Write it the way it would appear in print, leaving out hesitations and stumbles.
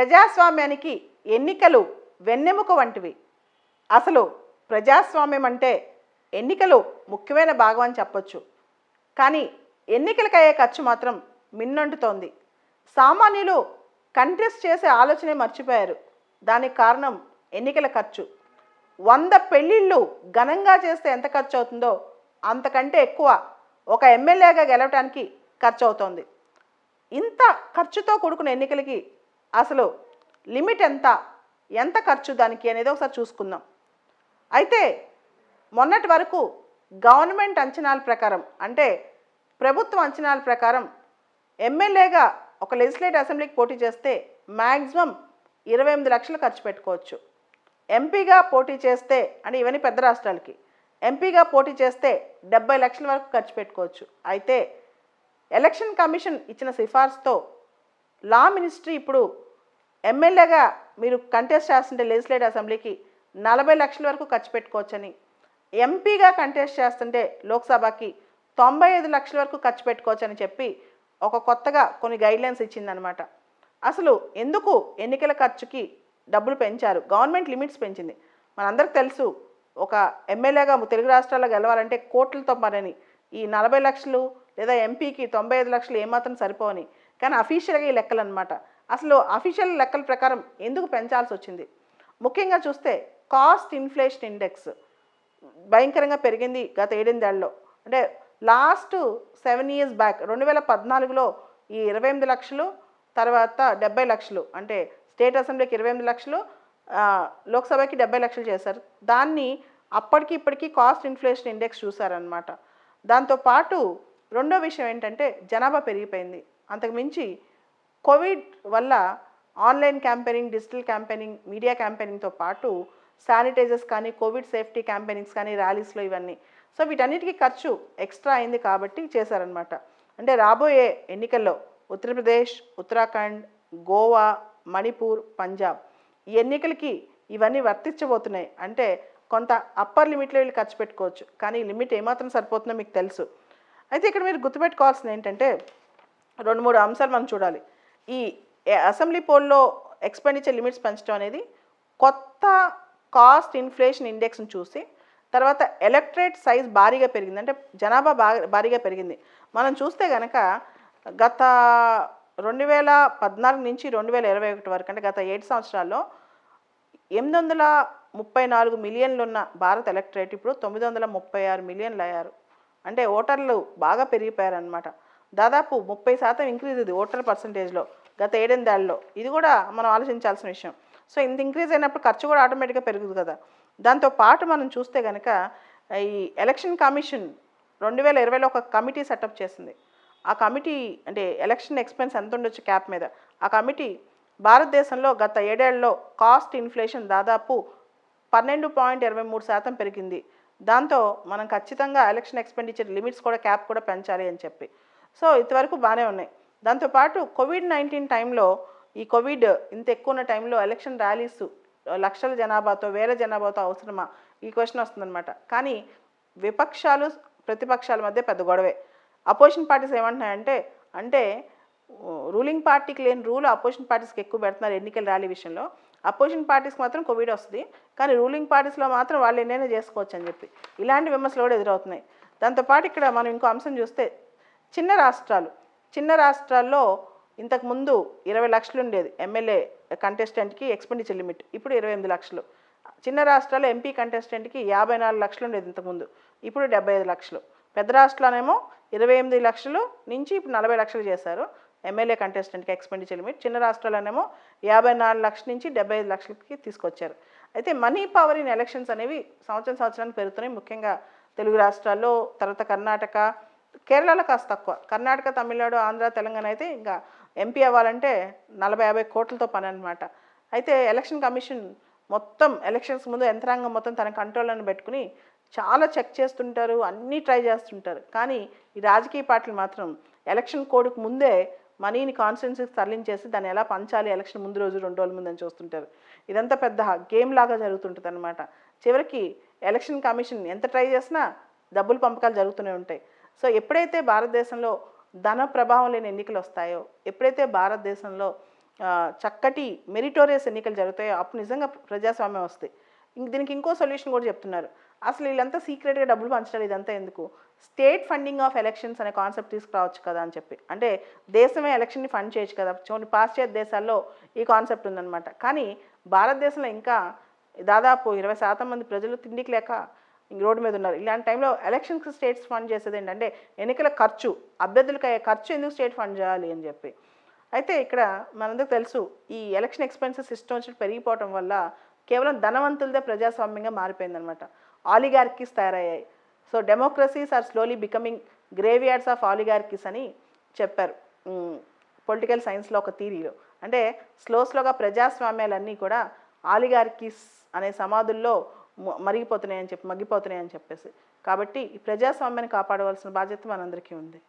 ప్రజాస్వామ్యానికి ఎన్నికలు వెన్నెముక వంటివి. అసలు ప్రజాస్వామ్యం అంటే ఎన్నికలు ముఖ్యమైన భాగం అని చెప్పొచ్చు. కానీ ఎన్నికలకయ్యే ఖర్చు మాత్రం మిన్నంటుతోంది. సామాన్యులు కంటెస్ట్ చేసే ఆలోచనే మర్చిపోయారు. దానికి కారణం ఎన్నికల ఖర్చు. 100 పెళ్ళిళ్ళు ఘనంగా చేస్తే ఎంత ఖర్చు అవుతుందో అంతకంటే ఎక్కువ ఒక ఎమ్మెల్యేగా గెలవటానికి ఖర్చు అవుతోంది. ఇంత ఖర్చుతో కూడుకున్న ఎన్నికలకి అసలు లిమిట్ ఎంత ఖర్చు దానికి అనేది ఒకసారి చూసుకుందాం. అయితే మొన్నటి వరకు గవర్నమెంట్ అంచనాల ప్రకారం, అంటే ప్రభుత్వ అంచనాల ప్రకారం ఎమ్మెల్యేగా ఒక లెజిస్లేటివ్ అసెంబ్లీకి పోటీ చేస్తే మ్యాక్సిమం 28 లక్షలు ఖర్చు పెట్టుకోవచ్చు. ఎంపీగా పోటీ చేస్తే, అంటే ఇవన్నీ పెద్ద రాష్ట్రాలకి, ఎంపీగా పోటీ చేస్తే 70 లక్షల వరకు ఖర్చు పెట్టుకోవచ్చు. అయితే ఎలక్షన్ కమిషన్ ఇచ్చిన సిఫార్సుతో లా మినిస్ట్రీ ఇప్పుడు ఎమ్మెల్యేగా మీరు కంటెస్ట్ చేస్తుంటే లెజిస్లేటివ్ అసెంబ్లీకి 40 లక్షల వరకు ఖర్చు పెట్టుకోవచ్చని, ఎంపీగా కంటెస్ట్ చేస్తుంటే లోక్సభకి 95 లక్షల వరకు ఖర్చు పెట్టుకోవచ్చని చెప్పి ఒక కొత్తగా కొన్ని గైడ్లైన్స్ ఇచ్చిందనమాట. అసలు ఎందుకు ఎన్నికల ఖర్చుకి డబ్బులు పెంచారు? గవర్నమెంట్ లిమిట్స్ పెంచింది. మనందరికి తెలుసు, ఒక ఎమ్మెల్యేగా తెలుగు రాష్ట్రాల్లో గెలవాలంటే కోట్లతో పనని. ఈ 40 లక్షలు లేదా ఎంపీకి 95 లక్షలు ఏమాత్రం సరిపోవని. కానీ అఫీషియల్గా ఈ లెక్కలు అనమాట. అసలు అఫీషియల్ లెక్కల ప్రకారం ఎందుకు పెంచాల్సి వచ్చింది? ముఖ్యంగా చూస్తే కాస్ట్ ఇన్ఫ్లేషన్ ఇండెక్స్ భయంకరంగా పెరిగింది గత 7 ఏళ్లలో. అంటే లాస్ట్ 7 ఇయర్స్ బ్యాక్ 2014లో ఈ 28 లక్షలు, తర్వాత 70 లక్షలు, అంటే స్టేట్ అసెంబ్లీకి 28 లక్షలు, లోక్సభకి 70 లక్షలు చేశారు. దాన్ని అప్పటికి ఇప్పటికీ కాస్ట్ ఇన్ఫ్లేషన్ ఇండెక్స్ చూసారనమాట. దాంతోపాటు రెండో విషయం ఏంటంటే జనాభా పెరిగిపోయింది. అంతకుమించి కోవిడ్ వల్ల online campaigning, digital campaigning, media క్యాంపెయినింగ్తో పాటు శానిటైజర్స్ కానీ, కోవిడ్ సేఫ్టీ క్యాంపెయినింగ్స్ కానీ, ర్యాలీస్లో ఇవన్నీ. సో వీటన్నిటికీ ఖర్చు ఎక్స్ట్రా అయింది కాబట్టి చేశారనమాట. అంటే రాబోయే ఎన్నికల్లో ఉత్తరప్రదేశ్, ఉత్తరాఖండ్, గోవా, మణిపూర్, పంజాబ్ ఈ ఎన్నికలకి ఇవన్నీ వర్తించబోతున్నాయి. అంటే కొంత అప్పర్ లిమిట్లో వీళ్ళు ఖర్చు పెట్టుకోవచ్చు. కానీ లిమిట్ ఏమాత్రం సరిపోతుందో మీకు తెలుసు. అయితే ఇక్కడ మీరు గుర్తుపెట్టుకోవాల్సింది ఏంటంటే 2-3 అంశాలు మనం చూడాలి. ఈ అసెంబ్లీ పోల్లో ఎక్స్పెండిచర్ లిమిట్స్ పెంచడం అనేది కొత్త కాస్ట్ ఇన్ఫ్లేషన్ ఇండెక్స్ని చూసి, తర్వాత ఎలక్టరేట్ సైజ్ భారీగా పెరిగింది, అంటే జనాభా భారీగా పెరిగింది. మనం చూస్తే కనుక గత 2014 నుంచి 2021 వరకు, అంటే గత 7 సంవత్సరాల్లో 834 మిలియన్లు ఉన్న భారత ఎలక్టరేట్ ఇప్పుడు 936 మిలియన్లు అయ్యారు. అంటే ఓటర్లు బాగా పెరిగిపోయారనమాట. దాదాపు 30% ఇంక్రీజ్ ఇది ఓటర్ పర్సంటేజ్లో గత 7 ఏళ్లలో. ఇది కూడా మనం ఆలోచించాల్సిన విషయం. సో ఇంత ఇంక్రీజ్ అయినప్పుడు ఖర్చు కూడా ఆటోమేటిక్గా పెరుగుతుంది కదా. దాంతోపాటు మనం చూస్తే కనుక ఈ ఎలక్షన్ కమిషన్ 2020లో ఒక కమిటీ సెటప్ చేసింది. ఆ కమిటీ, అంటే ఎలక్షన్ ఎక్స్పెన్స్ ఎంత ఉండొచ్చు క్యాప్ మీద, ఆ కమిటీ భారతదేశంలో గత 7 ఏళ్లలో కాస్ట్ ఇన్ఫ్లేషన్ దాదాపు 12.23% పెరిగింది. దాంతో మనం ఖచ్చితంగా ఎలక్షన్ ఎక్స్పెండిచర్ లిమిట్స్ కూడా, క్యాప్ కూడా పెంచాలి అని చెప్పి. సో ఇంతవరకు బాగానే ఉన్నాయి. దాంతోపాటు కోవిడ్-19 టైంలో, ఈ కోవిడ్ ఇంత ఎక్కువ ఉన్న టైంలో ఎలక్షన్ ర్యాలీస్ లక్షల జనాభాతో, వేల జనాభాతో అవసరమా, ఈ క్వశ్చన్ వస్తుందన్నమాట. కానీ విపక్షాలు ప్రతిపక్షాల మధ్య పెద్ద గొడవే. అపోజిషన్ పార్టీస్ ఏమంటున్నాయంటే, అంటే రూలింగ్ పార్టీకి లేని రూల్ అపోజిషన్ పార్టీస్కి ఎక్కువ పెడుతున్నారు ఎన్నికల ర్యాలీ విషయంలో. అపోజిషన్ పార్టీస్కి మాత్రం కోవిడ్ వస్తుంది, కానీ రూలింగ్ పార్టీస్లో మాత్రం వాళ్ళు ఎన్నైనా చేసుకోవచ్చు అని చెప్పి ఇలాంటి విమర్శలు కూడా ఎదురవుతున్నాయి. దాంతోపాటు ఇక్కడ మనం ఇంకో అంశం చూస్తే చిన్న రాష్ట్రాల్లో ఇంతకుముందు 20 లక్షలు ఉండేది ఎమ్మెల్యే కంటెస్టెంట్కి ఎక్స్పెండిచర్ లిమిట్, ఇప్పుడు 28 లక్షలు. చిన్న రాష్ట్రాల్లో ఎంపీ కంటెస్టెంట్కి 54 లక్షలు ఉండేది ఇంతకుముందు, ఇప్పుడు 75 లక్షలు. పెద్ద రాష్ట్రాలేమో 28 లక్షలు నుంచి ఇప్పుడు 40 లక్షలు చేశారు ఎమ్మెల్యే కంటెస్టెంట్కి ఎక్స్పెండిచర్ లిమిట్. చిన్న రాష్ట్రాలనేమో 54 లక్షల నుంచి 75 లక్షలకి తీసుకొచ్చారు. అయితే మనీ పవర్ ఇన్ ఎలక్షన్స్ అనేవి సంవత్సరానికి పెరుగుతున్నాయి. ముఖ్యంగా తెలుగు రాష్ట్రాల్లో, తర్వాత కర్ణాటక, కేరళలో కాస్త తక్కువ. కర్ణాటక, తమిళనాడు, ఆంధ్ర, తెలంగాణ అయితే ఇంకా ఎంపీ అవ్వాలంటే 40-50 కోట్లతో పని అనమాట. అయితే ఎలక్షన్ కమిషన్ మొత్తం ఎలక్షన్స్ ముందు యంత్రాంగం మొత్తం తన కంట్రోల్ని పెట్టుకుని చాలా చెక్ చేస్తుంటారు, అన్నీ ట్రై చేస్తుంటారు. కానీ ఈ రాజకీయ పార్టీలు మాత్రం ఎలక్షన్ కోడ్కి ముందే మనీని కాన్స్టిట్యున్సీకి తరలించేసి దాన్ని ఎలా పంచాలి ఎలక్షన్ ముందు రోజు 2 రోజుల ముందని చూస్తుంటారు. ఇదంతా పెద్ద గేమ్ లాగా జరుగుతుంటుంది అనమాట. చివరికి ఎలక్షన్ కమిషన్ ఎంత ట్రై చేసినా డబ్బులు పంపకాలు జరుగుతూనే ఉంటాయి. సో ఎప్పుడైతే భారతదేశంలో ధన ప్రభావం లేని ఎన్నికలు వస్తాయో, ఎప్పుడైతే భారతదేశంలో చక్కటి మెరిటోరియస్ ఎన్నికలు జరుగుతాయో అప్పుడు నిజంగా ప్రజాస్వామ్యం వస్తాయి. దీనికి ఇంకో సొల్యూషన్ కూడా చెప్తున్నారు. అసలు వీళ్ళంతా సీక్రెట్గా డబ్బులు పంచడం ఇదంతా ఎందుకు, స్టేట్ ఫండింగ్ ఆఫ్ ఎలక్షన్స్ అనే కాన్సెప్ట్ తీసుకురావచ్చు కదా అని చెప్పి. అంటే దేశమే ఎలక్షన్ని ఫండ్ చేయొచ్చు కదా. చూడండి పాశ్చాత్య దేశాల్లో ఈ కాన్సెప్ట్ ఉందన్నమాట. కానీ భారతదేశంలో ఇంకా దాదాపు 20% మంది ప్రజలు తిండికి లేక రోడ్డు మీద ఉన్నారు. ఇలాంటి టైంలో ఎలక్షన్స్కి స్టేట్స్ ఫండ్ చేసేది ఏంటంటే ఎన్నికల ఖర్చు, అభ్యర్థులకు అయ్యే ఖర్చు ఎందుకు స్టేట్ ఫండ్ చేయాలి అని చెప్పి. అయితే ఇక్కడ మనందరికి తెలుసు ఈ ఎలక్షన్ ఎక్స్పెన్సెస్ సిస్టమ్ వచ్చి పెరిగిపోవడం వల్ల కేవలం ధనవంతులదే ప్రజాస్వామ్యంగా మారిపోయిందనమాట. ఆలిగార్కీస్ తయారయ్యాయి. So democracies are slowly becoming graveyards of oligarchies అని చెప్పారు పొలిటికల్ సైన్స్లో ఒక థీరీలో. అంటే స్లోగా ప్రజాస్వామ్యాలన్నీ కూడా ఆలిగార్కీస్ అనే సమాధుల్లో మగ్గిపోతున్నాయని చెప్పేసి. కాబట్టి ఈ ప్రజాస్వామ్యాన్ని కాపాడవలసిన బాధ్యత మనందరికీ ఉంది.